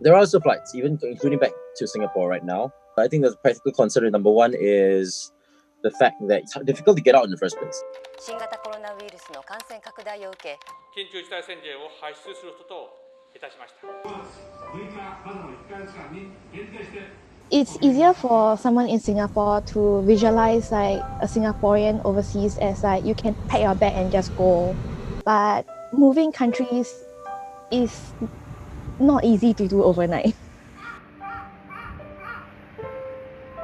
There are also flights, even including back to Singapore right now. I think the practical concern number one is the fact that it's difficult to get out in the first place. 新型コロナウイルスの感染拡大を受け、緊急事態宣言を発出することといたしました。 It's easier for someone in Singapore to visualize like a Singaporean overseas as like you can pack your bag and just go. But moving countries is not easy to do overnight.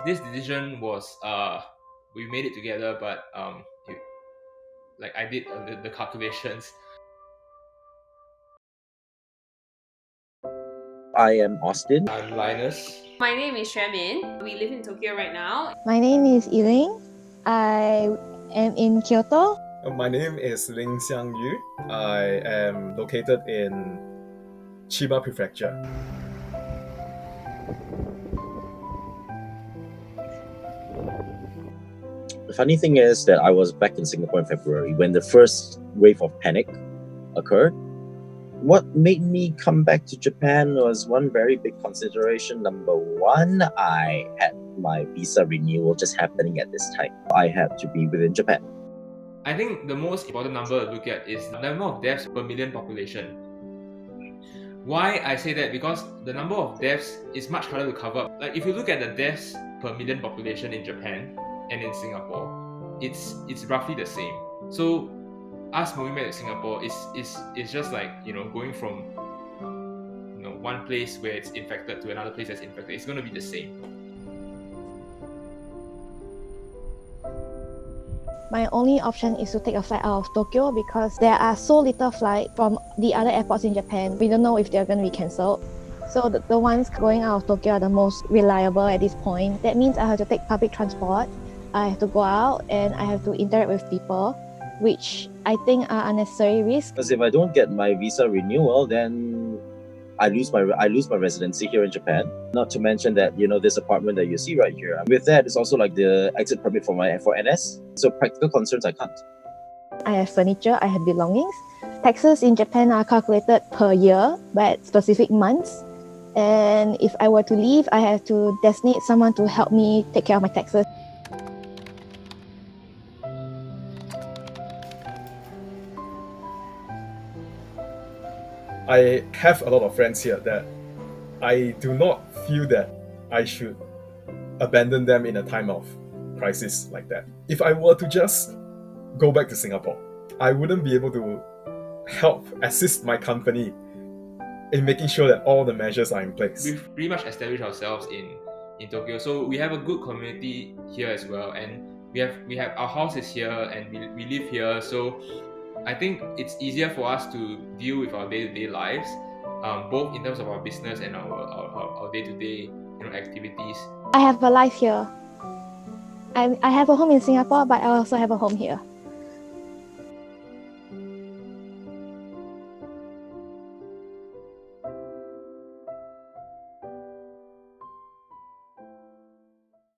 This decision was we made it together, but I did the calculations. I am Austin. I'm Linus. My name is Xuemin. We live in Tokyo right now. My name is Yiling. I am in Kyoto. My name is Ling Xiang Yu. I am located in Chiba Prefecture. The funny thing is that I was back in Singapore in February when the first wave of panic occurred. What made me come back to Japan was one very big consideration. Number one, I had my visa renewal just happening at this time. I had to be within Japan. I think the most important number to look at is the number of deaths per million population. Why I say that? Because the number of deaths is much harder to cover. Like if you look at the deaths per million population in Japan and in Singapore, it's roughly the same. So us moving back to Singapore is just like, going from one place where it's infected to another place that's infected. It's going to be the same. My only option is to take a flight out of Tokyo because there are so little flights from the other airports in Japan. We don't know if they're going to be cancelled. So the ones going out of Tokyo are the most reliable at this point. That means I have to take public transport. I have to go out and I have to interact with people, which I think are unnecessary risks. Because if I don't get my visa renewal, then I lose my residency here in Japan. Not to mention that this apartment that you see right here. With that, it's also like the exit permit for NS. So practical concerns, I can't. I have furniture. I have belongings. Taxes in Japan are calculated per year by specific months. And if I were to leave, I have to designate someone to help me take care of my taxes. I have a lot of friends here that I do not feel that I should abandon them in a time of crisis like that. If I were to just go back to Singapore, I wouldn't be able to assist my company in making sure that all the measures are in place. We've pretty much established ourselves in Tokyo, so we have a good community here as well, and we have our house is here and we live here, so I think it's easier for us to deal with our day-to-day lives, both in terms of our business and our day-to-day activities. I have a life here. I have a home in Singapore, but I also have a home here.